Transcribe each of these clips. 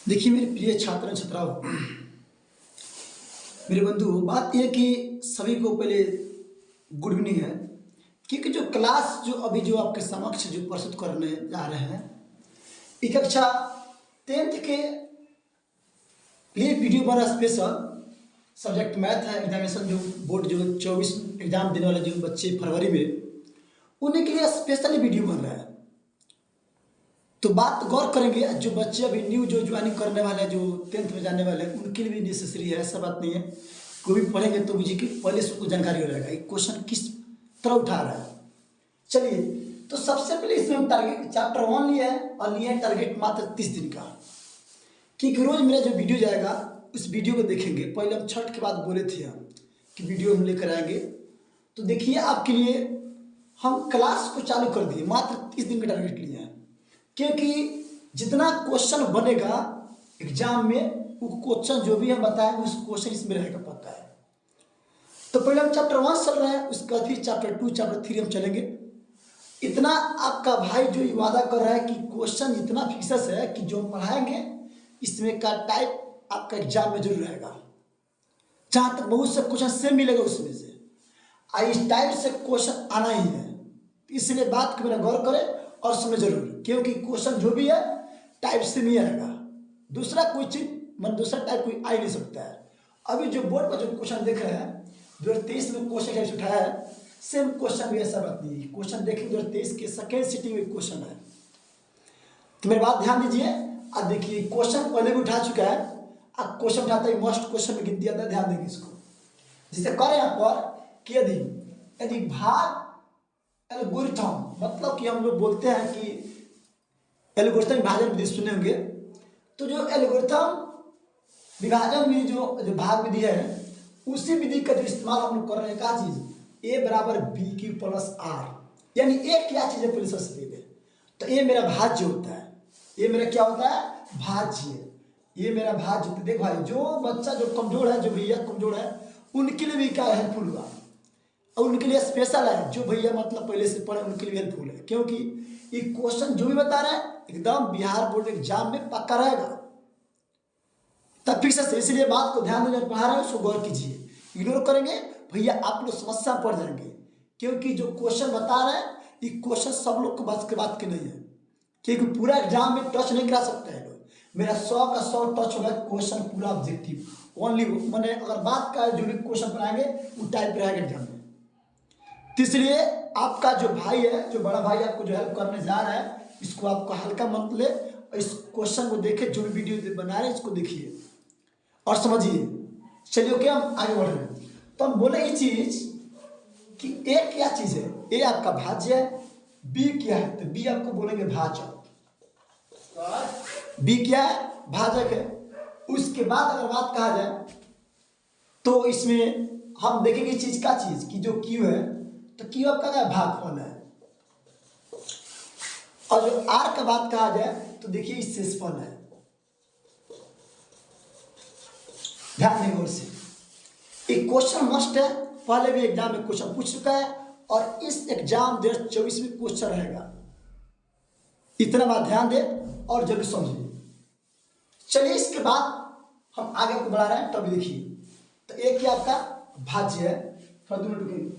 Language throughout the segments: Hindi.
देखिए मेरे प्रिय छात्र छात्राओं, मेरे बंधु, बात यह कि सभी को पहले गुड इवनिंग है। क्योंकि जो क्लास जो अभी जो आपके समक्ष जो प्रस्तुत करने जा रहे हैं, एक कक्षा 10th के लिए वीडियो बना स्पेशल। सब्जेक्ट मैथ है। एग्जामिनेशन जो बोर्ड जो 24 एग्जाम देने वाले जो बच्चे फरवरी में, उन्हीं के लिए स्पेशली वीडियो बन रहा है। तो बात गौर करेंगे, जो बच्चे अभी न्यू जो ज्वाइनिंग करने वाले हैं, जो 10th में जाने वाले हैं, उनके लिए भी नेसेसरी है। ऐसा बात नहीं है, कोई भी पढ़ेंगे तो मुझे कि पहले से उनको जानकारी हो रहेगा एक क्वेश्चन किस तरह उठा रहा है। चलिए, तो सबसे पहले इसमें हम टारगेट चैप्टर 1 लिया है और लिया है टारगेट मात्र 30 दिन का। क्योंकि रोज मेरा जो वीडियो जाएगा उस वीडियो को देखेंगे। पहले हम छठ के बाद बोले थे हम कि वीडियो हम लेकर आएंगे, तो देखिए आपके लिए हम क्लास को चालू कर दिए। मात्र 30 दिन का टारगेट लिया है, क्योंकि जितना क्वेश्चन बनेगा एग्जाम में, वो क्वेश्चन जो भी हम बताएंगे उस क्वेश्चन इसमें रहेगा, पता है। तो पहले हम चैप्टर 1 चल रहे हैं, उसके बाद फिर चैप्टर 2 चैप्टर 3 हम चलेंगे। इतना आपका भाई जो वादा कर रहा है कि क्वेश्चन इतना फिक्सस है कि जो हम पढ़ाएंगे इसमें का टाइप आपका एग्जाम में जरूर रहेगा। जहाँ तक बहुत से क्वेश्चन सेम मिलेगा उसमें से, इस टाइप से क्वेश्चन आना ही है। इसलिए बात को मेरा गौर करें और समझ जरूर, क्योंकि क्वेश्चन जो भी है टाइप से नहीं आएगा। दूसरा कोई चीज दूसरा टाइप कोई आ ही नहीं सकता है। अभी जो बोर्ड पर जो क्वेश्चन देख रहे हैं 2023 में क्वेश्चन टाइप उठाया है, सेम क्वेश्चन भी ऐसा बात नहीं है। क्वेश्चन देखें 2023 के सेकेंड सिटिंग में क्वेश्चन है। तो मेरी बात ध्यान दीजिए। अब देखिए क्वेश्चन पहले भी उठा चुका है। अब क्वेश्चन उठाता है मस्ट क्वेश्चन में गिन दिया था, ध्यान देंगे इसको। जिसे करें यहाँ पर कि यदि भाग एल्गोरिथम, मतलब कि हम लोग बोलते हैं कि एल्गोरिथम विभाजन विधि सुने होंगे। तो जो एल्गोरिथम विभाजन विधि जो भाग विधि है, उसी विधि का जो इस्तेमाल हम लोग कर रहे हैं, क्या चीज A बराबर BQ प्लस R, यानी A क्या चीज है पुलिस पहले। तो ये मेरा भाज्य होता है। ये मेरा क्या होता है? भाज्य। ये मेरा भाज्य होता है। देख भाई, जो बच्चा जो कमजोर है, जो भैया कमजोर है, उनके लिए भी क्या हेल्पफुल हुआ, और उनके लिए स्पेशल है। जो भैया मतलब पहले से पढ़े उनके लिए हेल्पफुल है, क्योंकि ये क्वेश्चन जो भी बता रहे हैं एकदम बिहार बोर्ड एग्जाम में पक्का रहेगा। तब फिर से इसलिए बात को ध्यान देकर पढ़ा रहे हैं, उसको गौर कीजिए। इग्नोर करेंगे भैया आप लोग समस्या पड़ जाएंगे, क्योंकि जो क्वेश्चन बता रहे हैं ये क्वेश्चन सब लोग को बस के बात के नहीं है, क्योंकि पूरा एग्जाम में टच नहीं करा सकते हैं लोग। मेरा 100 का 100 टच होगा क्वेश्चन पूरा ऑब्जेक्टिव ओनली। मैंने अगर बात का जो भी क्वेश्चन बनाएंगे वो टाइप रहेगा एग्जाम में। तो इसलिए आपका जो भाई है, जो बड़ा भाई आपको जो हेल्प करने जा रहा है, इसको आपको हल्का मत ले। इस क्वेश्चन को देखे, जो भी वीडियो बना रहे हैं इसको देखिए और समझिए। चलिए ओके, हम आगे बढ़ रहे हैं। तो हम बोले ये चीज कि ए क्या चीज है? ए आपका भाज्य है। बी क्या है? तो बी आपको बोलेंगे भाजक। बी क्या है? भाजक है। उसके बाद अगर बात कहा जाए तो इसमें हम देखेंगे चीज का चीज कि जो क्यू है, तो क्यू आपका क्या भागफल है। और जो आर का बात कहा जाए तो देखिए शेषफल है। ध्यान देंगे और से एक क्वेश्चन मस्ट है। पहले भी एग्जाम में क्वेश्चन पूछ चुका है और इस एग्जाम 2024 में क्वेश्चन रहेगा। इतना बात ध्यान दे और जरूर समझिए। चलिए इसके बाद हम आगे को बढ़ा रहे हैं, तभी देखिए। तो एक ही आपका भाज्य है। थोड़ा 2 मिनट रुकिए।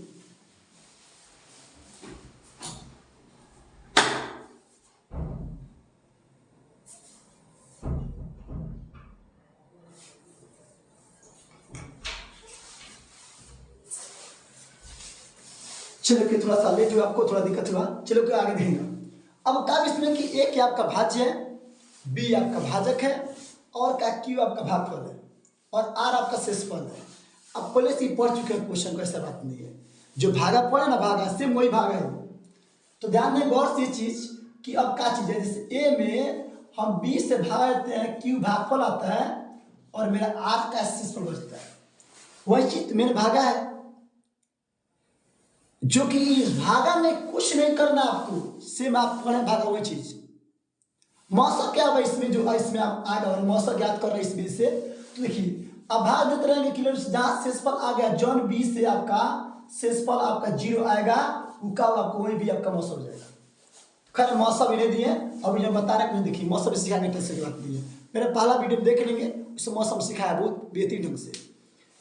चलो कि थोड़ा सा लेट हुआ, आपको थोड़ा दिक्कत हुआ। चलो कि आगे देखेंगे। अब क्या इसमें कि ए क्या आपका भाज्य है, बी आपका भाजक है, और क्या क्यू आपका भागफल है, और आर आपका शेषफल है। अब पहले से ही पढ़ चुके हैं क्वेश्चन को, ऐसा बात नहीं है। जो भागा पड़े ना, भागा सेम वही भागा है। तो ध्यान दें गौर से चीज कि अब क्या चीज है। जैसे ए में हम बी से भागा देते हैं, क्यू भागफल आता है और मेरा आर का शेषफल बचता है। वही चीज मेरे भागा है, जो कि इस भागा में कुछ नहीं करना आपको। सेम आप पढ़े भागा वही चीज। मौसम क्या होगा इसमें, जो इसमें आप आएगा और मौसम याद कर रहे हैं इस बीच से। तो देखिए अब भाग देते रहेंगे किलो से, जहां शेषफल आ गया जॉन बी से आपका शेषफल आपका 0 आएगा, आपको वही भी आपका मौसम हो जाएगा। खैर मौसम इन्हें दिए, अभी जो बता रहे हैं देखिए मौसम सिखाने की टेंशन की बात नहीं है। मेरा पहला वीडियो देख लेंगे, उससे मौसम सिखाया बहुत बेहतरीन ढंग से।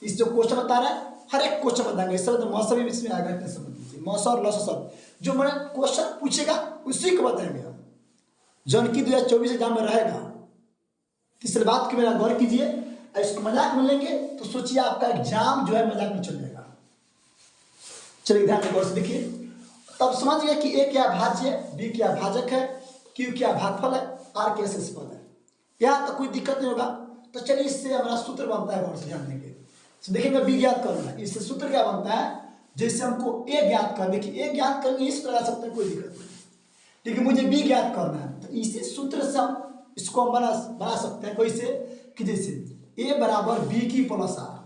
इस जो क्वेश्चन बता रहा है हर एक क्वेश्चन बताएंगे, इस समय मौसम भी इसमें आएगा, टेंशन मत लीजिए। मौसम और लौसम सब जो मैंने क्वेश्चन पूछेगा उसी को बताएंगे हम, जौन की 2024 एग्जाम में रहेगा। तीसरी बात की मेरा गौर कीजिए, इसको मजाक में लेंगे तो सोचिए आपका एग्जाम जो है मजाक में चल जाएगा। चलिए ध्यान से गौर से देखिए, तब समझ गया कि ए क्या भाज्य है, बी क्या भाजक है, क्यू क्या भागफल है, आर क्या शेषफल है। यहाँ तक कोई दिक्कत नहीं होगा। तो चलिए इससे हमारा सूत्र बनता है, गौर से ध्यान देंगे। तो देखिए बी ज्ञात करना है, इससे सूत्र क्या बनता है, जैसे हमको ए ज्ञात कर, देखिए ए ज्ञात करके इस तरह सकते हैं, कोई दिक्कत नहीं, लेकिन मुझे बी ज्ञात करना है तो इसी सूत्र से हम इसको हम बना सकते हैं कैसे, कि जैसे ए बराबर बी की प्लस आर।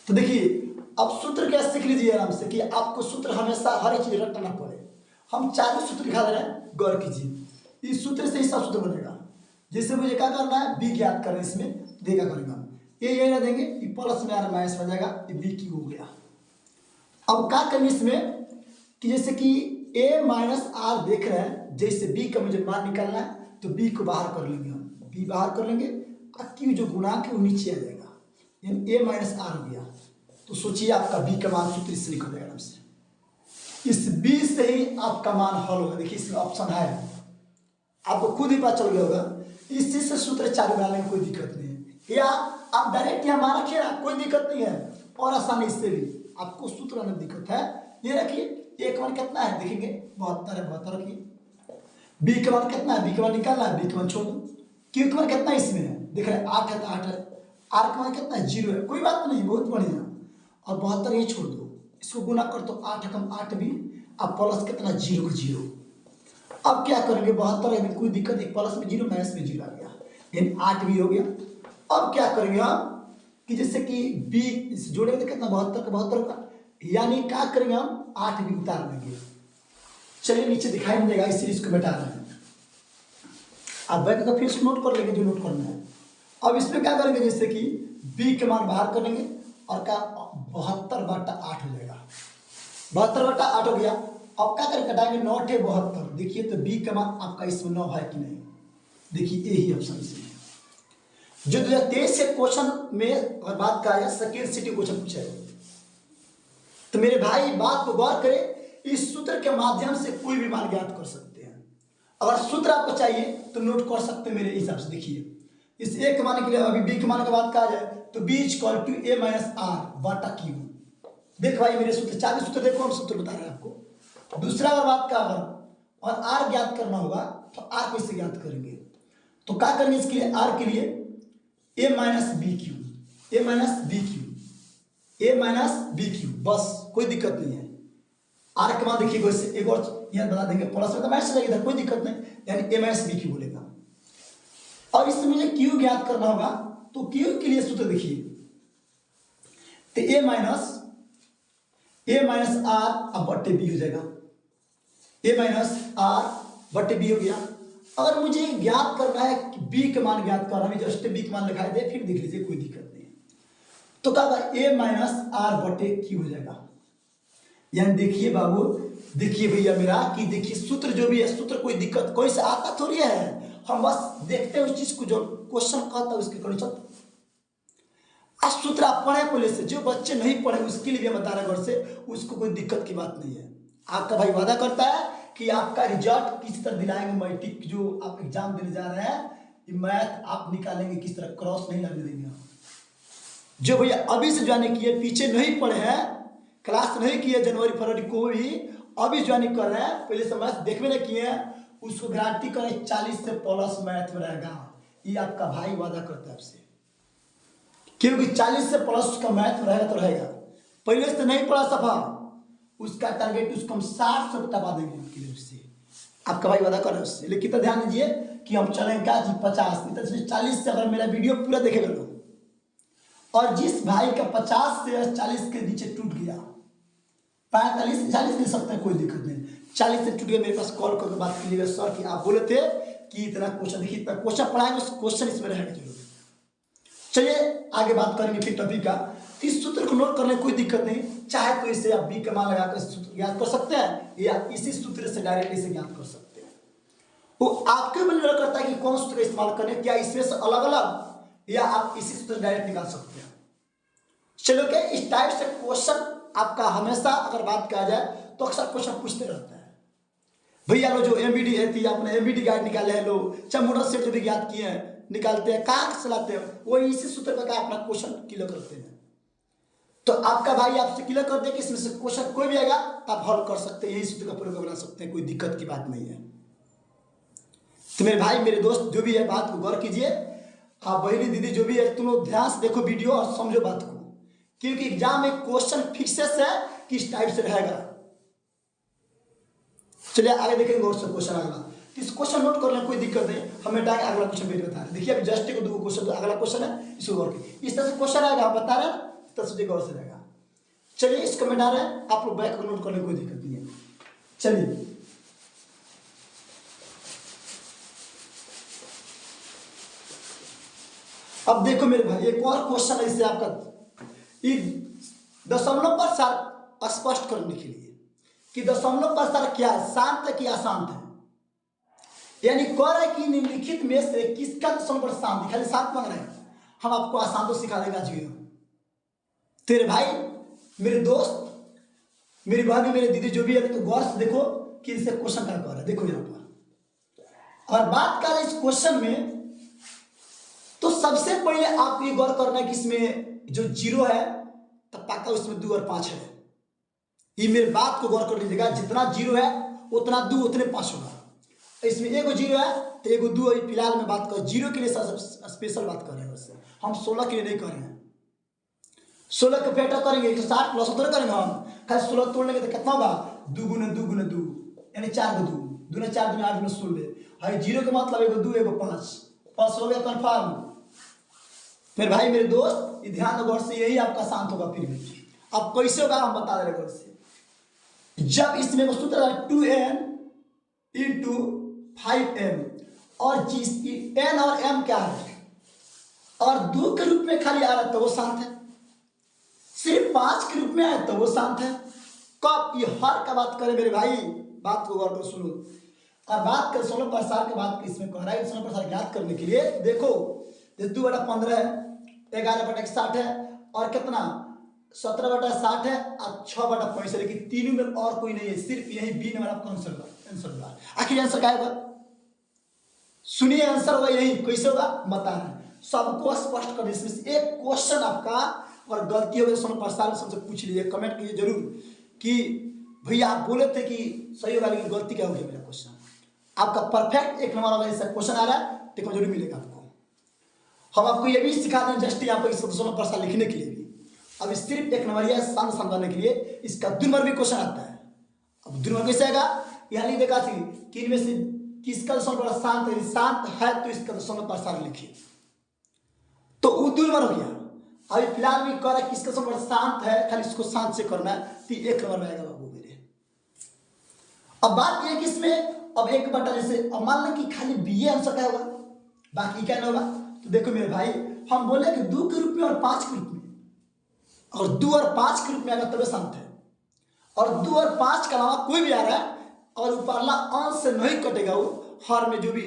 तो देखिए अब सूत्र क्या सीख लीजिए आराम से कि आपको सूत्र हमेशा हर एक चीज रटना पड़े। हम चारों सूत्र दिखा दे रहे हैं, गौर कीजिए। इस सूत्र से ही सब सूत्र बनेगा। जैसे मुझे क्या करना है, बी ज्ञात करना है, इसमें देखा करेंगे ये ना देंगे, ये प्लस में आर माइनस हो जाएगा, ये बी क्यू हो गया। अब क्या करेंगे इसमें कि जैसे कि ए माइनस आर देख रहे हैं, जैसे बी का मुझे मान निकालना है तो बी को बाहर कर लेंगे हम, बी बाहर कर लेंगे और क्यू जो गुणांक है वो नीचे आ जाएगा, यानी ए माइनस आर हो गया। तो सोचिए आपका बी का मान सूत्र इससे निकल जाएगा आराम से। इस बी से ही आपका मान हल होगा। देखिए इसमें ऑप्शन है, आपको खुद ही पता चल गया होगा। इसी से सूत्र चालू बनाने में कोई दिक्कत नहीं है, या आप डायरेक्ट यहाँ मान रखिए ना, कोई दिक्कत नहीं है। और आसानी इससे भी आपको सूत्र में दिक्कत है, ये रखिए ए का मान कितना है, देखेंगे 72 है, 72 रखिए। बी का मान कितना है, बी का मान निकालना है, बी का मान छोड़ दो। क्यू का मान कितना है, इसमें है देख रहे हैं 8 है तो 8 है। आर का मान कितना है, 0 है, कोई बात नहीं, बहुत बढ़िया। और 72 ये छोड़ दो, इसको गुना कर तो 8 कम 8 भी, अब प्लस कितना 0 का 0। अब क्या करेंगे 72 में कोई दिक्कत नहीं, प्लस में 0 माइनस में 0 आ गया, यानी 8 भी हो गया। अब क्या करेंगे हम कि जैसे कि बी जोड़ेंगे तो कितना 72 का 72 का, यानी क्या करेंगे हम 8 भी उतार देंगे। चलिए नीचे दिखाई नहीं देगा इसलिए इसको बैठा रहे हैं। आप बैठ कर फिर इसको नोट कर लेंगे जो नोट करना है। अब इसमें क्या करेंगे, जैसे कि बी के मान बाहर कर लेंगे और क्या 72/8 हो जाएगा, 72/8 हो गया। अब क्या करेंगे कटाएंगे 9 × 72, देखिए तो बी का मान आपका इसमें 9 है कि नहीं, देखिए यही ऑप्शन इसमें। जो 2023 के क्वेश्चन में अगर बात का है सेकेंड सिटी क्वेश्चन पूछा है, तो मेरे भाई बात को गौर करें, इस सूत्र के माध्यम से कोई भी मान ज्ञात कर सकते हैं। अगर सूत्र आपको चाहिए तो नोट कर सकते हैं मेरे हिसाब से। देखिए इस ए के मान के लिए अभी बी के मान की बात कहा जाए तो B equal to A minus R बटा क्यू। देख भाई मेरे सूत्र 40 सूत्र देखो, हम सूत्र बता रहे हैं आपको। दूसरा अगर बात का और आर ज्ञात करना होगा तो आर कैसे ज्ञात करेंगे, तो क्या करेंगे इसके लिए, आर के लिए ए माइनस बी क्यू, ए माइनस बी क्यू, ए माइनस बी क्यू, बस कोई दिक्कत नहीं है। आर के मान देखिए वैसे एक और यहाँ बता देंगे, प्लस में तो माइनस लगेगा इधर, कोई दिक्कत नहीं, यानी ए माइनस बी क्यू बोलेगा। और इसमें मुझे क्यू ज्ञात करना होगा तो क्यू के लिए सूत्र देखिए, तो ए माइनस आर अब बट्टे बी हो जाएगा, ए माइनस आर बट्टे बी हो गया। अगर मुझे ज्ञात करना है कि बी के मान ज्ञात करना है, जस्ट बी के मान लिखा दे फिर देख लीजिए, कोई दिक्कत नहीं है। तो क्या होगा ए माइनस आर बटे क्यू हो जाएगा। यानी देखिए बाबू, देखिए भैया मेरा कि देखिए सूत्र जो भी है, सूत्र कोई दिक्कत कोई से आता थोड़ी है, हम बस देखते हैं उस चीज को जो क्वेश्चन कहता है उसके कंडीशन। आज सूत्र आप पढ़े पहले से, जो बच्चे नहीं पढ़े उसके लिए बता रहे घर से, उसको कोई दिक्कत की बात नहीं है। आपका भाई वादा करता है कि आपका रिजल्ट किस तरह दिलाएंगे, मैट्रिक जो आप एग्जाम देने जा रहे हैं, मैथ आप निकालेंगे किस तरह, क्रॉस नहीं लगने देंगे। जो भैया अभी से ज्वाइन किए, पीछे नहीं पढ़े हैं, क्लास नहीं किए जनवरी फरवरी को भी, अभी ज्वाइन कर रहे हैं, पहले से मैथ देखने नहीं किए हैं, उसको गारंटी करें 40 से प्लस मैथ में रहेगा। ये आपका भाई वादा करता है आपसे, क्योंकि 40 से प्लस उसका मैथ में रहेगा तो रहेगा। पहले से नहीं पढ़ा सफा, उसका टारगेट उसको हम 60 से दबा देंगे उनके लिए, उससे आपका भाई वादा कर रहा है उससे। लेकिन तो ध्यान दीजिए कि हम चलेंगे क्या जी 50 नहीं तो 40 से, अगर मेरा वीडियो पूरा देखेगा लोग, और जिस भाई का 50 से 40 के नीचे टूट गया, 45 से 40 दे सकते हैं, कोई दिक्कत नहीं, 40 से टूट गया, मेरे पास कॉल करके बात कीजिएगा, सर कि आप बोले थे कि इतना क्वेश्चन, देखिए इतना क्वेश्चन पढ़ाएंगे, उस क्वेश्चन इसमें रहेगा जरूर। चलिए आगे बात करेंगे फिर टॉपिक का। तो इस सूत्र को नोट करने कोई दिक्कत नहीं, चाहे तो इसे आप बी का मान लगाकर सूत्र याद कर सकते हैं या इसी सूत्र से डायरेक्ट इसे ज्ञात कर सकते हैं। वो आपके ऊपर निर्भर करता है कि कौन सूत्र का इस्तेमाल करें, क्या इसमें से अलग अलग या आप इसी सूत्र डायरेक्ट निकाल सकते हैं। चलो क्या इस टाइप से क्वेश्चन आपका हमेशा अगर बात किया जाए तो अक्सर क्वेश्चन पूछते रहता है, भैया लो जो एमबीडी है थी आपने एमबीडी गाइड निकाले है, लो चाहे मोटर सेट जो भी ज्ञात किए हैं निकालते हैं, कहाँ चलाते हैं, वो इसी सूत्र का अपना क्वेश्चन क्लियर करते हैं। तो आपका भाई आपसे क्लियर कर दे कि इसमें से क्वेश्चन कोई भी आएगा आप हल कर सकते हैं, यही सूत्र का प्रयोग बना सकते हैं, कोई दिक्कत की बात नहीं है। तो मेरे भाई मेरे दोस्त जो भी है बात को गौर कीजिए, आप बहनी दीदी जो भी है तुम लोग ध्यान से देखो वीडियो और समझो बात को, क्योंकि एग्जाम में क्वेश्चन फिक्सेस है किस टाइप से रहेगा। चलिए आगे देखेंगे और से क्वेश्चन अगला, इस क्वेश्चन नोट करने कोई दिक्कत नहीं, हमें डायरेक्ट अगला क्वेश्चन भेज बता रहे हैं। देखिए अभी जस्ट को दो क्वेश्चन, अगला क्वेश्चन है इसको गौर कीजिए, इस तरह से क्वेश्चन आएगा, आप बता रहे हैं इस तरह से गौर से रहेगा। चलिए इसको मैं डाल रहे हैं, आप लोग बैक को नोट करने कोई दिक्कत नहीं है। चलिए अब देखो मेरे भाई एक और क्वेश्चन है, इससे आपका दशमलव प्रसार स्पष्ट करने के लिए कि दशमलव प्रसार क्या है, शांत है कि अशांत है, यानी कह रहा है कि निम्नलिखित में से किसका दशमलव प्रसार शांत है, खाली शांत मांग रहे हैं, हम आपको अशांत तो सिखा देगा जी। तेरे भाई मेरे दोस्त मेरी बहन मेरे दीदी जो भी है तो गौर से देखो कि इनसे क्वेश्चन क्या कह रहा है। देखो यहाँ पर और बात कर रहे इस क्वेश्चन में, तो सबसे पहले आपको ये गौर करना है कि इसमें जो जीरो है तब पक्का उसमें 2 और 5 है। ये मेरे बात को गौर कर लीजिएगा, जितना जीरो है उतना 2 उतने 5 होगा। इसमें एगो जीरो है तो एगो 2 है। फिलहाल मैं बात कर जीरो के लिए स्पेशल बात कर रहे हैं, वैसे हम 16 के लिए नहीं कर रहे हैं। 16 का फैक्टर करेंगे 160 प्लस उधर करेंगे हम, खाली 16 तोड़ लेंगे तो कितना होगा 2 गुना 2 गुना 2 यानी 4 को 2 दूना 4 दूना 8 गुना 16 है। जीरो का मतलब एगो 2 एगो 5 5 हो गया कन्फर्म। मेरे भाई मेरे दोस्त ये ध्यान गौर से, यही आपका शांत होगा। फिर भी अब कैसे होगा हम बता दे रहे गौर से। जब इसमें सूत्र है 2n इंटू 5m और जिस n और m क्या है और 2 के रूप में खाली आ रहा है तो वो शांत है, सिर्फ 5 के रूप में आए तो वो शांत है। कब ये हर का बात करें मेरे भाई, बात को गौर कर सुनो। और बात करें दशमलव प्रसार के बाद इसमें कह रहा है दशमलव प्रसार ज्ञात करने के लिए देखो 2/15 है, 11/60 है और कितना 17/60 है और 6/5 है, लेकिन तीनों में और कोई नहीं है, सिर्फ यही बी नंबर आपका आंसर होगा। आखिर आंसर क्या होगा सुनिए, आंसर होगा यही। कैसे होगा बता रहे हैं, सबको स्पष्ट कर। इसमें से एक क्वेश्चन आपका और गलती हो गई दशमलव प्रसार में सबसे पूछ लीजिए, कमेंट कीजिए जरूर कि भैया आप बोले थे कि सही होगा लेकिन गलती क्या होगी। मेरा क्वेश्चन आपका परफेक्ट 1 नंबर वाला ऐसा क्वेश्चन आ रहा है देखो जरूर मिलेगा आपको। हम आपको ये भी सिखा दें जस्ट यहाँ पर इसका दशमलव प्रसार लिखने के लिए भी। अब सिर्फ 1 नंबर या शांत समझाने के लिए इसका 2 नंबर भी क्वेश्चन आता है। अब 2 नंबर कैसे आएगा, यहाँ लिख देगा कि इनमें से किसका दशमलव प्रसार शांत है, शांत है तो इसका दशमलव प्रसार लिखिए, तो वो 2 नंबर हो गया। अभी फिलहाल भी कह रहा है किसका दशमलव प्रसार शांत है, खाली इसको शांत से करना है तो 1 नंबर में आएगा बाबू मेरे। अब बात यह है कि इसमें अब 1 जैसे अब मान लें कि खाली बी आंसर क्या होगा, बाकी क्या नहीं होगा। तो देखो मेरे भाई हम बोले कि 2 के रूप में और 5 के रूप में, और 2 और 5 के रूप में आएगा तब शांत है, और 2 और 5 के अलावा कोई भी आ रहा है और ऊपरला अंश से नहीं कटेगा, वो हर में जो भी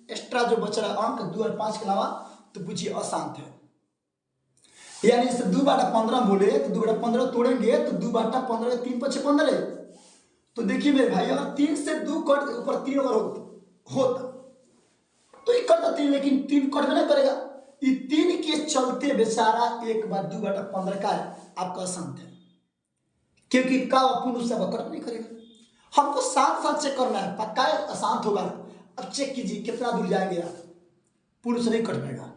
एक्स्ट्रा जो बच रहा है अंक 2 और 5 के अलावा तो पूछिए अशांत है। यानी जैसे 2/15 बोले तो 2/15 तोड़ेंगे तो 2/15 3 5 15। तो देखिए मेरे भाई अगर 3 से 2 कट ऊपर 3 अगर होता तो ये कटता 3, लेकिन 3 कट नहीं करेगा। ये 3 के चलते बेचारा 2/15 का आपका अशांत है, क्योंकि का पूर्ण से कट नहीं करेगा। हमको साथ साथ चेक करना है पक्का अशांत होगा। अब चेक कीजिए कितना दूर जाएंगे आप, पूर्ण से नहीं कट पाएगा।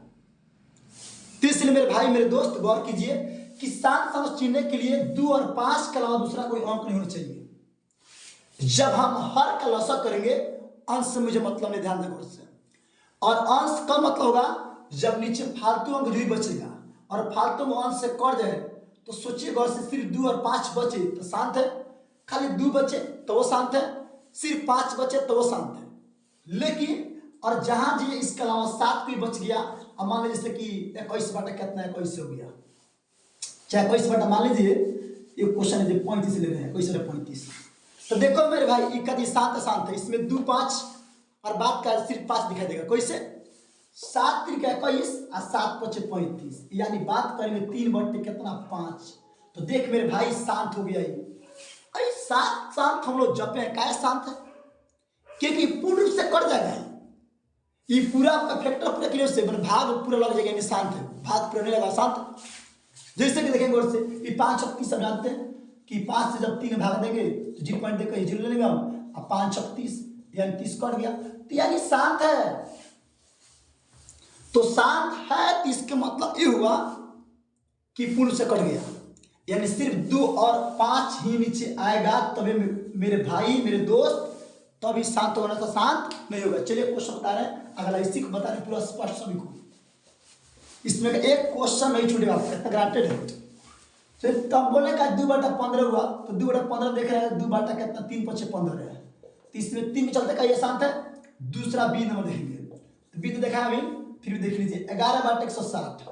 तो इसलिए मेरे भाई मेरे दोस्त गौर कीजिए कि शांत समझ चुनने के लिए 2 और 5 के अलावा दूसरा कोई अंक नहीं होना चाहिए। जब हम हर का लॉसा करेंगे अंश से मुझे मतलब नहीं, ध्यान दें से। और अंश का मतलब होगा जब नीचे फालतू अंक जो ही बचेगा और फालतू में अंश से कट जाए तो सोचिए गौर से सिर्फ 2 और 5 बचे तो शांत है, खाली 2 बचे तो वो शांत है, सिर्फ 5 बचे तो वो शांत है। लेकिन और जहां जी इसके अलावा 7 कोई बच गया, अब मान लीजिए जैसे कि 21 बटा कितना 21 हो गया, चाहे कोई बटा मान लीजिए ये क्वेश्चन है जो 35 ले रहे हैं, कोई 35। तो देखो मेरे भाई इक्का शांत है, इसमें 2 5 और बात का सिर्फ 5 दिखाई देगा। कोई से 7 3 21 और 7 5 35, यानी बात करेंगे 3 बटे कितना 5। तो देख मेरे भाई शांत हो गया ये। अरे शांत हम लोग जपे हैं, क्या शांत है? क्योंकि पूर्ण रूप से कट जाएगा ये पूरा आपका फैक्टर पूरा क्लियर से भाग पूरा लग जाएगा, यानी शांत है, भाग पूरा नहीं लगा शांत। जैसे कि देखेंगे और से ये 5 36 सब जानते हैं कि 5 से जब 3 भाग देंगे तो 0 देकर 0 ले लेंगे हम, अब 5 36 यानी 30 कट गया, तो यानी शांत है। तो शांत है तो इसके मतलब ये हुआ कि पूर्ण से कट गया, यानी सिर्फ 2 और 5 ही नीचे आएगा तभी मेरे भाई मेरे दोस्त तभी शांत होना, तो शांत नहीं होगा। चलिए क्वेश्चन बता रहे हैं, अगला इसी को बता रहे पूरा स्पष्ट सभी को। इसमें एक क्वेश्चन नहीं छूटेगा आपका, ग्रांटेड है। तो तब बोले का 2 बटा 15 हुआ, तो 2 बटा 15 देख रहे हैं, 2 बटा कितना 3 5 15 है, तो इसमें 3 चलते का ये शांत है। दूसरा बी नंबर देखेंगे, तो बी तो देखा है अभी, फिर भी देख लीजिए 11 बटा 160,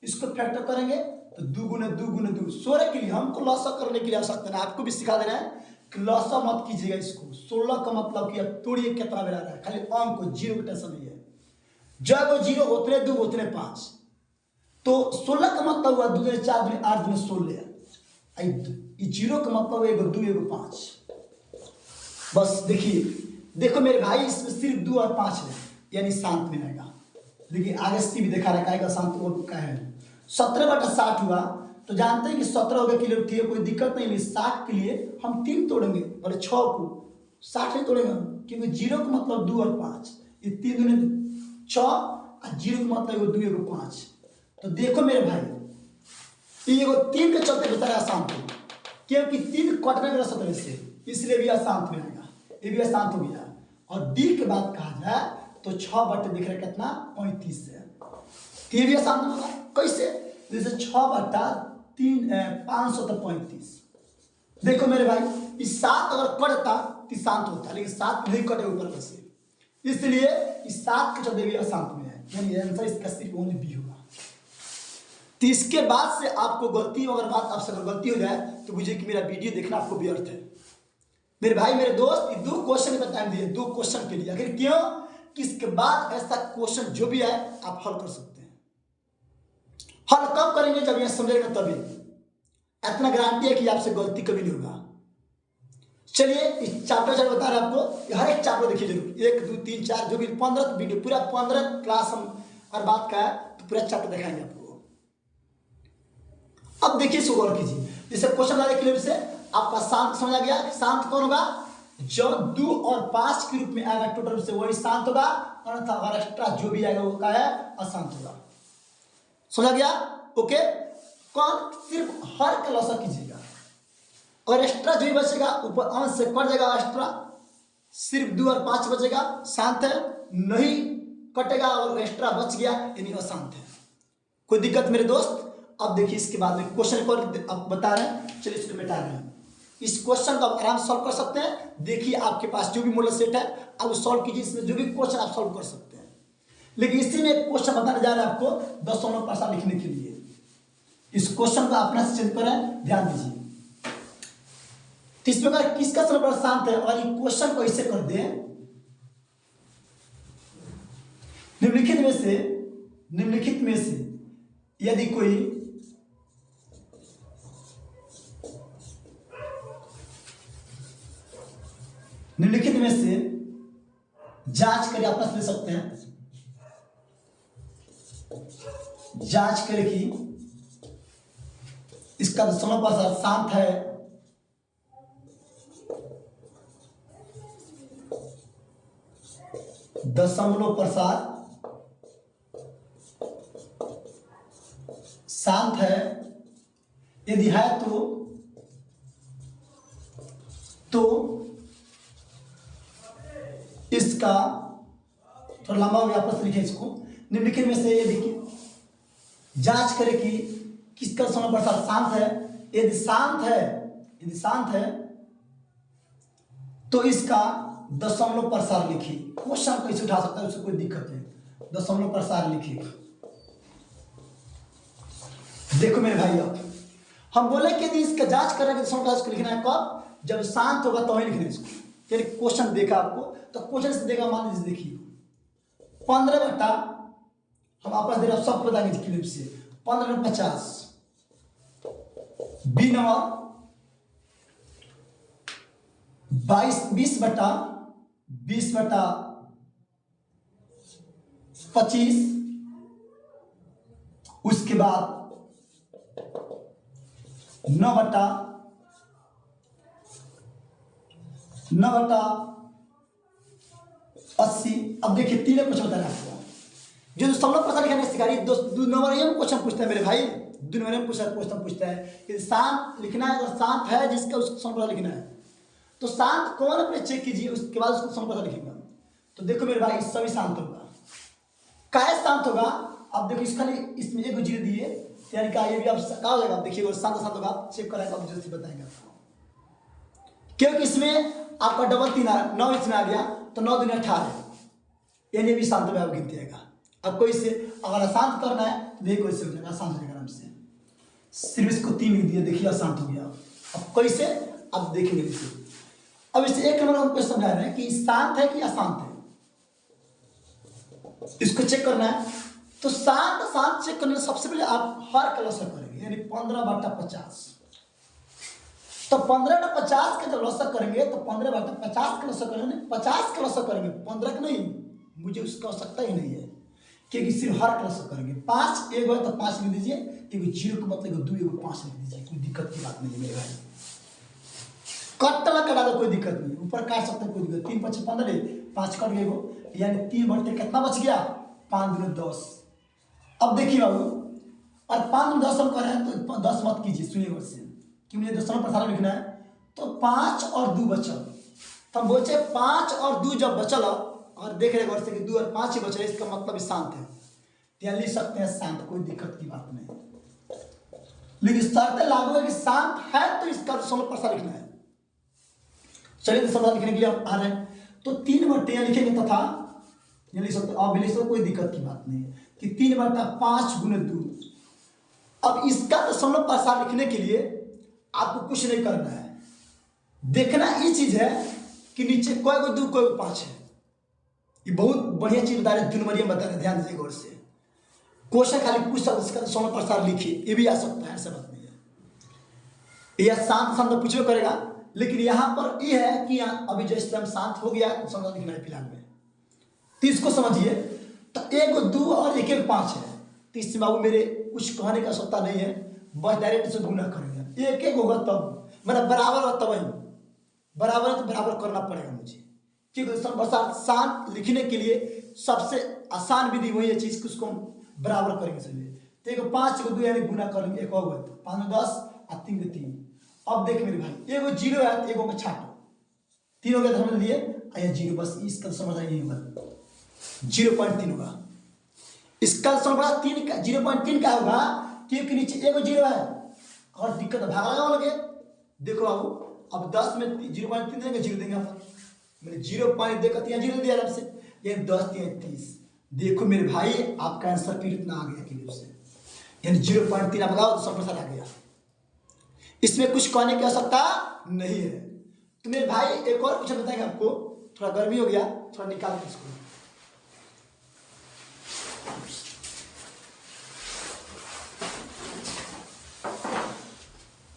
इसको फैक्टर करेंगे तो 2 गुना 2 गुना 2 16 के लिए हमको लॉसा करने के लिए आवश्यकता है, आपको भी सिखा देना है कि लॉसा मत कीजिएगा इसको। 16 का मतलब कि अब तोड़िए कितना बेरा रहा है, खाली अंक को 0 का टेंशन नहीं है, जब 0 उतने 2 उतने 5, तो 16 का मतलब हुआ 2 दूनी 4 दूनी 8 दूनी 16, 0 का मतलब 1 2 1 5। बस देखिए, देखो मेरे भाई इसमें सिर्फ 2 और 5 है, यानी शांत में आएगा। देखिए आगे सी भी देखा रखा है शांत वो का है। 17 बटा 60 हुआ, तो जानते हैं कि 17 हो गया क्लियर थी, कोई दिक्कत नहीं है। 60 के लिए हम 3 तोड़ेंगे और 6 को 60 नहीं तोड़ेंगे क्योंकि 0 का मतलब 2 और 5, ये 3 दूनी 6 और 0 का मतलब 2 1 5। तो देखो मेरे भाई ये 3 के चलते बेचारा अशांत हो, क्योंकि 3 कटने में 17 से, इसलिए भी अशांत में आएगा, ये भी अशांत हो गया। और डी के बाद कहा जाए तो 6 बटे दिख रहा है कितना 35 है, ये भी अशांत होगा। कैसे? जैसे 6 बटा 3 500 तो 35। देखो मेरे भाई इस 7 अगर कटता तो शांत होता, लेकिन 7 नहीं कटे ऊपर से, इसलिए इस 7 के चलते भी अशांत में है, यानी आंसर इसका सिर्फ ओनली बी होगा। तो इसके बाद से आपको गलती अगर बात आपसे अगर गलती हो जाए तो बुझिए कि मेरा वीडियो देखना आपको व्यर्थ है। मेरे भाई मेरे दोस्त, ये 2 क्वेश्चन का टाइम दिए, 2 क्वेश्चन के लिए। आखिर क्यों? कि इसके बाद ऐसा क्वेश्चन जो भी है आप हल कर सकते हैं। हल कब करेंगे? जब यह समझेगा तभी। इतना गारंटी है कि आपसे गलती कभी नहीं होगा। चलिए इस चैप्टर बता रहे हैं आपको, हर एक चैप्टर देखिए जरूर, 1 2 3 4 जो भी 15 वीडियो पूरा 15 क्लास हम और बात का है तो पूरा चैप्टर दिखाएंगे आपको। अब देखिए इसको गौर कीजिए, जैसे क्वेश्चन आ क्लियर से आपका शांत समझ आ गया। शांत कौन होगा? जो 2 और 5 के रूप में आएगा टोटल रूप से वही शांत होगा, अन्यथा अगर एक्स्ट्रा जो भी आएगा वो क्या है? अशांत होगा। समझ गया? ओके। कौन? सिर्फ हर का लॉसा कीजिएगा, और एक्स्ट्रा जो भी बचेगा ऊपर अंश से कट जाएगा, एक्स्ट्रा सिर्फ 2 और 5 बचेगा, शांत है। नहीं कटेगा और एक्स्ट्रा बच गया यानी अशांत है। कोई दिक्कत मेरे दोस्त? अब देखिए इसके बाद में क्वेश्चन को अब बता रहे हैं, चलिए इसको मिटा रहे हैं। इस क्वेश्चन को आप आराम से सॉल्व कर सकते हैं। देखिए आपके पास जो भी मॉडल सेट है आप सॉल्व कीजिए, इसमें जो भी क्वेश्चन आप सॉल्व कर सकते हैं। लेकिन इसी में एक क्वेश्चन बताने जा रहे हैं आपको 10% लिखने के लिए। इस क्वेश्चन को अपना से चेंज करें, ध्यान दीजिए। तो इस प्रकार किसका सर्वर शांत है, और ये क्वेश्चन को ऐसे कर दें, निम्नलिखित में से यदि कोई निम्नलिखित में से जांच करें, आप ले सकते हैं, जांच करें कि इसका दशमलव प्रसाद शांत है, दशमलव प्रसाद शांत है। यदि है तो इसका थोड़ा लंबा हो गया, आपस लिखे इसको। निम्नलिखित में से यदि जांच करें कि किसका दशमलव प्रसाद शांत है, यदि शांत है तो इसका दशमलव प्रसार लिखिए। क्वेश्चन कैसे उठा सकता है, उससे कोई दिक्कत नहीं, दशमलव प्रसार लिखिए। देखो मेरे भाई, हम बोले कि यदि इसका जांच करना है कि दशमलव को लिखना है कब, जब शांत होगा तो ही लिखना है इसको। यानी क्वेश्चन देखा आपको तो क्वेश्चन से देखा, मान लीजिए देखिए 15 बटा, हम आपस दे रहे सब बताएंगे क्लिप से, 15 में 50 बी नंबर 20 बटा 25, उसके बाद 9 बटा 80। अब देखिए तीन कुछ बता रहे हैं आपको, जो दशमलव प्रसार लिखा है सिखाई, दो नंबर ये क्वेश्चन पूछता है मेरे भाई, 2 नंबर में पूछता है कि शांत लिखना है, अगर शांत है जिसका उसको दशमलव प्रसार लिखना है तो शांत कौन अपने चेक कीजिए, उसके बाद उसको दशमलव प्रसार लिखेगा। तो देखो मेरे भाई सभी शांत होगा, काहे शांत होगा, अब देखो इसका इसमें एक जीरो दिए, यानी कि ये भी अब क्या हो जाएगा, देखिए शांत होगा, चेक कराएगा, अब जल्दी बताएंगे आपको, क्योंकि इसमें आपका डबल 3 9 इसमें आ गया तो 9 दूनी 18, यानी भी शांत में आप गिनती आएगा। अब कोई से अगर अशांत करना है तो देखिए कोई से हो जाएगा, शांत हो जाएगा आराम से, सिर्फ इसको 3 लिख दिया, देखिए अशांत हो गया। अब कोई से अब देखेंगे इसे, अब इसे एक नंबर हमको समझा रहे हैं कि शांत है कि अशांत है, इसको चेक करना है। तो शांत चेक करने सबसे पहले आप हर का लॉसर करेंगे, यानी 15 बटा 50। तो 15 बटा 50 का जब लॉसर करेंगे तो 15 बटा 50 का लॉसर करेंगे, 50 का लॉसर करेंगे, 15 का नहीं, मुझे उसका आवश्यकता ही नहीं है, क्योंकि सिर्फ हर का लॉसर करेंगे। 5 एक है तो 5 लिख दीजिए, एक 0 का मतलब 2 एक 5 लिख दीजिए, कोई दिक्कत की बात नहीं है मेरे भाई। कटना कटा दो कोई दिक्कत नहीं, ऊपर काट सकते हैं कोई दिक्कत, 3 5 15 5 कट गए, यानी 3 बटे कितना बच गया, 5 दूनी 10। अब देखिए बाबू, और 5 दूनी 10 हम कर रहे हैं तो 10 मत कीजिए, सुनिए गौर से कि मुझे दशमलव प्रसार लिखना है। तो 5 और 2 बचल, तो हम बोलते 5 और 2 जब बचल, और देख रहे गौर से कि 2 और 5 ही बचल, इसका मतलब शांत है, तो लिख सकते हैं शांत, कोई दिक्कत की बात नहीं। लेकिन शर्त लागू है कि शांत है तो इसका दशमलव प्रसार लिखना है। चलिए दशमलव लिखने के लिए हम आ रहे हैं, तो 3 बटे लिखेंगे तथा ये लिख सकते, अब लिख सकते, कोई दिक्कत की बात नहीं है कि 3 बटा 5 गुने 2। अब इसका दशमलव प्रसार लिखने के लिए आपको कुछ नहीं करना है, देखना ये चीज है कि नीचे कोई को 2 कोई को 5 है। ये बहुत बढ़िया चीज बता रहे, 2 नंबर बता रहे, ध्यान दीजिए गौर से। क्वेश्चन खाली पूछ सकते इसका दशमलव प्रसार लिखिए, ये भी आ सकता है, ऐसा बात नहीं है, यह शांत पूछो करेगा। लेकिन यहाँ पर यह है कि अभी जैसे हम शांत हो गया तो समझ लिखना है फिलहाल में, तो इसको समझिए। तो 1 2 और 1 1 5 है, तो इससे बाबू मेरे कुछ कहने का आवश्यकता नहीं है, बस डायरेक्ट से गुना करेंगे, 1 1 होगा तब मेरा बराबर होगा, तब ही बराबर है तो बराबर करना पड़ेगा मुझे, क्योंकि दशमलव प्रसार शांत लिखने के लिए सबसे आसान विधि वही है चीज, उसको हम बराबर करेंगे चलिए। तो 1 5 को 2 यानी गुना कर लेंगे, 1 होगा तो 5 में 10 और 3 में 3। अब देख मेरे भाई, 1 0 है तो 1 में छाटो, 3 हो गया तो हमने लिए आया 0, बस इसका समझ नहीं होगा, 0.3 होगा। इसका समझ 3 का 0.3 का होगा, क्योंकि नीचे 1 0 है, और दिक्कत है भाग लगा लगे। देखो बाबू, अब 10 में 0.3 देंगे, 0 देंगे आप, मैंने 0 देकर 0 दिया आराम से, ये 10 3 30। देखो मेरे भाई आपका आंसर फिर इतना आ गया क्लियर से, यानी 0.3 आप लगाओ तो सब प्रसार आ गया, इसमें कुछ कहने की आवश्यकता नहीं है। तो मेरे भाई एक और क्वेश्चन बताएंगे आपको, थोड़ा गर्मी हो गया, थोड़ा निकाल के इसको।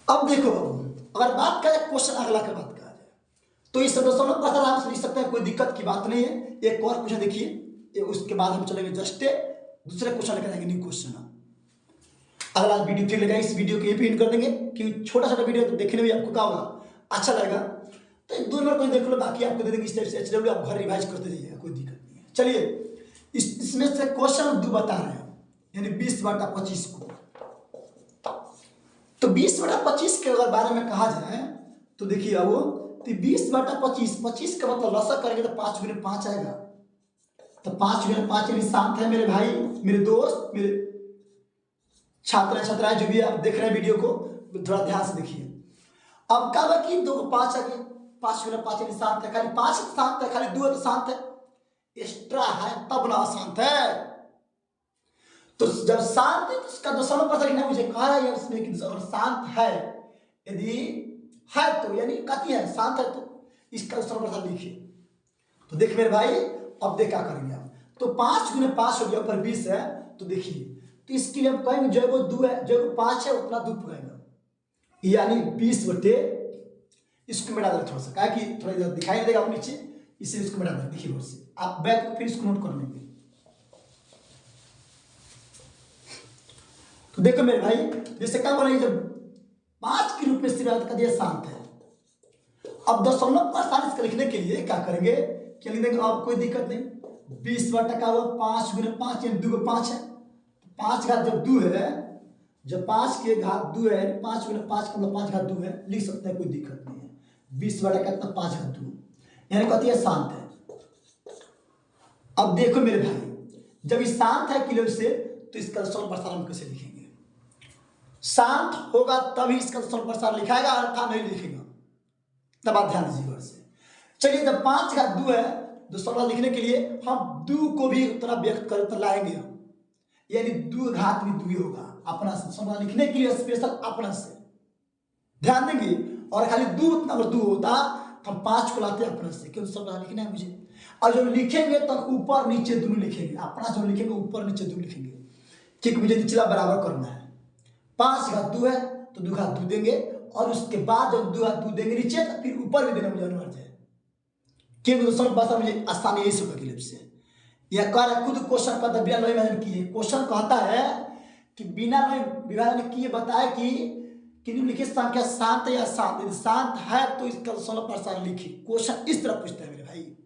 अब देखो बाबू, अगर बात करें क्वेश्चन अगला की बात करा जाए तो इस दशमलव प्रसार आप लिख सकते हैं, कोई दिक्कत की बात नहीं है। एक और क्वेश्चन देखिए, उसके बाद हम चलेंगे जस्ट दूसरे क्वेश्चन लेकर आएंगे, न्यू क्वेश्चन। अगला वीडियो फिर लगा, इस वीडियो को ये एंड कर देंगे, क्योंकि छोटा छोटा वीडियो तो देखने में आपको क्या होगा, अच्छा लगेगा। तो 2 नंबर कोई देख लो, बाकी आपको दे देंगे इस टाइप से HW, आप घर रिवाइज करते जाइएगा, कोई दिक्कत नहीं है। चलिए इसमें से क्वेश्चन 2 बता रहे हैं, यानी 20 बटा 25 को। तो 20 बटा 25 के अगर बारे में कहा जाए तो देखिए अब तो 20 बटा 25 का मतलब लॉसर करेंगे तो 5 गुने 5 आएगा, तो 5 गुने 5 यानी शांत है मेरे भाई, मेरे दोस्त, मेरे छात्राएं जो भी आप देख रहे हैं वीडियो को, थोड़ा ध्यान से देखिए। अब क्या है कि 2 को 5 आ गया, 5 गुना 5 यानी शांत है, खाली 5 शांत है, खाली 2 तो शांत है, एक्स्ट्रा है तब ना शांत है। तो जब शांत है तो उसका दशमलव प्रसार लिखना मुझे कहा है उसमें कि और शांत है, यदि है तो यानी कथी है शांत है तो इसका दशमलव प्रसार लिखिए। तो देख मेरे भाई अब देख क्या करेंगे आप, तो 5 गुने 5 हो गया, ऊपर 20 है, तो देखिए तो इसके लिए हम कहेंगे जो को 2 है, जो को 5 है उतना 2 पड़ेगा, यानी 20 बटे, इसको मिटा दे थोड़ा सा, क्या कि थोड़ा इधर दिखाई नहीं देगा नीचे, इसे इसको मिटा दे, देखिए और से आप बैठ को फिर इसको नोट कर लेंगे। तो देखो मेरे भाई जैसे क्या बोलेंगे, जब 5 के रूप में सिर्फ का दिया शांत है, अब दशमलव प्रसार इसका लिखने के लिए क्या करेंगे, क्या लिख देंगे, अब कोई दिक्कत नहीं, 20 बटा का हुआ 5 गुने 5 यानी 2 को 5 है, 5 घात जब 2 है, जब 5 के घात 2 है, 5 गुने 5 का मतलब 5 घात 2 है, लिख सकते हैं कोई दिक्कत नहीं है, 20 बटा कितना 5 घात 2 यानी कहती है शांत है। अब देखो मेरे भाई जब ये शांत है किलो से, तो इसका दशमलव प्रसार हम कैसे लिखेंगे, शांत होगा तभी इसका दशमलव प्रसार लिखाएगा, अन्यथा नहीं लिखेगा, तब आप ध्यान दीजिएगा से। चलिए जब 5 घात 2 है, दशमलव लिखने के लिए हम 2 को भी उतना व्यक्त कर उतना लाएंगे हम, यानी 2 घात भी 2 होगा अपना से, दशमलव लिखने के लिए स्पेशल अपना से ध्यान देंगे, और खाली 2 उतना अगर 2 होता तो हम 5 को लाते अपना से, क्यों दशमलव लिखना है मुझे, और जब लिखेंगे तो ऊपर नीचे दोनों लिखेंगे, अपना जब लिखेंगे ऊपर नीचे दोनों लिखेंगे, क्योंकि मुझे निचला बराबर करना है, 5 घात 2 है तो 2 घात 2 देंगे, और उसके बाद जब 2 घात 2 देंगे नीचे तो फिर ऊपर भी देना मुझे अनिवार्य है, क्योंकि दशमलव भाषा मुझे आसानी यही होगा क्लिप से। यह कह रहा खुद क्वेश्चन कहता बिना लय विभाजन किए, क्वेश्चन कहता है कि बिना लय विभाजन किए बताए कि निम्नलिखित संख्या शांत है या शांत, यदि शांत है तो इसका दशमलव प्रसार लिखिए, क्वेश्चन इस तरह पूछता है मेरे भाई,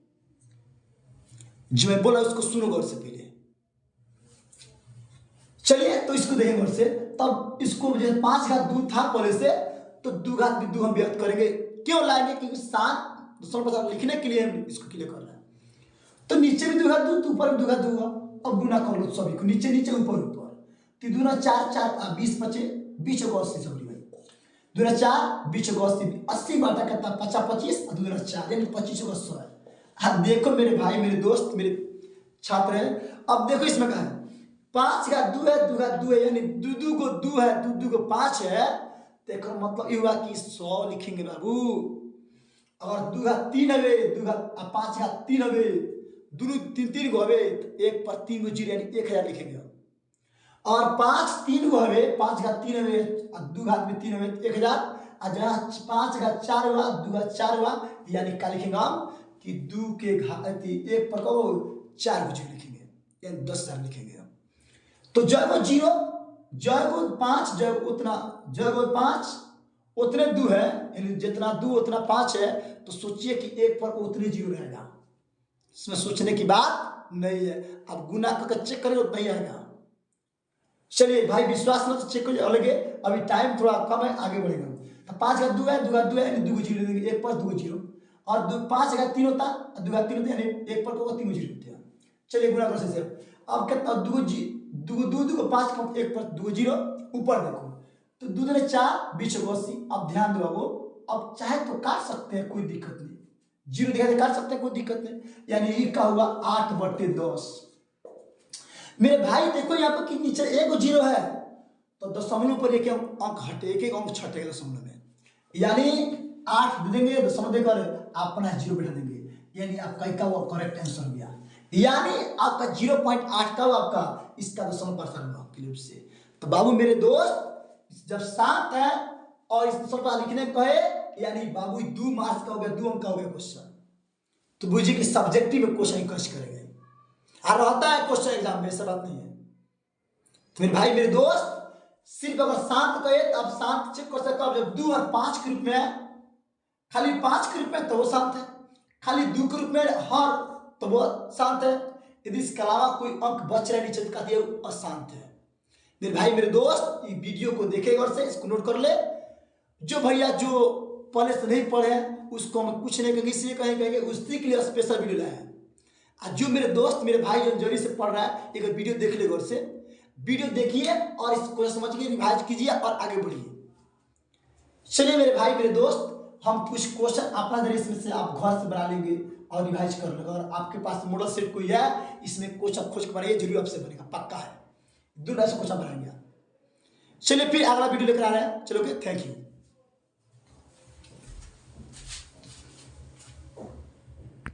जो मैं बोला उसको सुनो गौर से पहले। चलिए तो इसको देखेंगे गौर से, तब इसको मुझे 5 घात 2 था पहले से, तो 2 घात भी 2 हम व्यक्त करेंगे, क्यों लाएंगे, क्योंकि शांत दशमलव प्रसार लिखने के लिए हम इसको क्लियर कर रहे हैं। तो नीचे भी 2 घात 2 तो ऊपर भी 2 घात 2 हुआ, अब गुना कर लो सभी को, नीचे नीचे ऊपर ऊपर, 3 दूना 4 4 20 बचे 20 को 80 सॉरी भाई, 2 4 20 को 80 80 बटा कितना 50 25 और 2 4 यानी 25 को 100 है। अब देखो मेरे भाई मेरे दोस्त मेरे छात्र हैं, अब देखो इसमें कहा है 5 घात 2 है 2 घात 2 है यानी 2 2 को 2 है 2 2 को 5 है, देखो मतलब ये हुआ कि 100 लिखेंगे बाबू, और 2 घात 3 है 2 घात 5 घात 3 है, दोनों 3 3 को हवे, 1 पर 3 को 0 यानी 1000 लिखेंगे, और 5 3 को हवे 5 घात 3 है और 2 घात में 3 है 1000, और जहाँ 5 घात 4 हुआ 2 घात 4 हुआ, यानी क्या लिखेंगे हम कि 2 के घात 1 पर को 4 को 0 लिखेंगे, यानी 10,000 लिखेंगे। तो जय को 0 जय को 5 जय उतना जय को 5 उतने 2 है, यानी जितना 2 उतना 5 है, तो सोचिए कि 1 पर उतने 0 रहेगा, इसमें सोचने की बात नहीं है, अब गुना करके चेक करें उतना ही आएगा। चलिए भाई विश्वास ना तो चेक करिए अलग है, अभी टाइम थोड़ा कम है आगे बढ़ेगा। तो 5 घात 2 है 2 घात 2 है यानी 2 को 0 देंगे, 1 पर 2 को 0, और 5 घात 3 होता और 2 घात 3 होता यानी 1 पर को 3 को 0 होते हैं। चलिए गुना कर से अब कितना 2 2 को 5 का 1 पर 2 को 0, ऊपर देखो तो 2 दूनी 4 20 को 80। अब ध्यान दो वो, अब चाहे तो काट सकते हैं कोई दिक्कत नहीं, 0 दिखाई काट सकते हैं कोई दिक्कत नहीं, यानी ये क्या हुआ 8/10। मेरे भाई देखो यहाँ पर कि नीचे 1 को 0 है तो दशमलव पर एक अंक हटे, एक अंक छटेगा दशमलव में, यानी 8 दे देंगे दशमलव देकर अपना 0 बैठा देंगे, यानी आपका का वो करेक्ट आंसर गया, यानी आपका 0.8 का आपका इसका दशमलव प्रसार हुआ क्लिप से। तो बाबू मेरे दोस्त जब 7 है और इस दशमलव लिखने को है, यानी बाबू 2 मार्क्स का हो गया, 2 अंक का हो गया क्वेश्चन, तो बुझिए कि सब्जेक्टिव में क्वेश्चन कष्ट करेंगे और रहता है क्वेश्चन एग्जाम में, ऐसा बात नहीं है। तो मेरे भाई मेरे दोस्त सिर्फ अगर शांत कहे तो आप शांत चेक कर सकते हो, जब 2 और 5 के रूप में है, खाली 5 के रूप में तो वो शांत है, खाली 2 के रूप में हर तो वो शांत है, यदि इसके अलावा कोई अंक बच रहा है नीचे का दिया अशांत है। मेरे भाई मेरे दोस्त ये वीडियो को देखेगा और से इसको नोट कर ले, जो भैया जो पहले से नहीं पढ़े हैं उसको हम कुछ नहीं कहेंगे, इसलिए कहेंगे उसी के लिए स्पेशल वीडियो लाए हैं। और जो मेरे दोस्त मेरे भाई जो जल्दी से पढ़ रहा है एक वीडियो देख ले, गौर से वीडियो देखिए और इसको समझिए, रिवाइज कीजिए और आगे बढ़िए। चलिए मेरे भाई मेरे दोस्त हम कुछ क्वेश्चन अपना जरिए इसमें से आप घर से बना लेंगे और रिवाइज कर लेंगे, और आपके पास मॉडल सेट कोई है इसमें क्वेश्चन खोज के बनाइए, जरूर आपसे बनेगा पक्का है। 2 लाइन से क्वेश्चन बनाएंगे आप। चलिए फिर अगला वीडियो लेकर आ रहे हैं। चलो ओके, थैंक यू।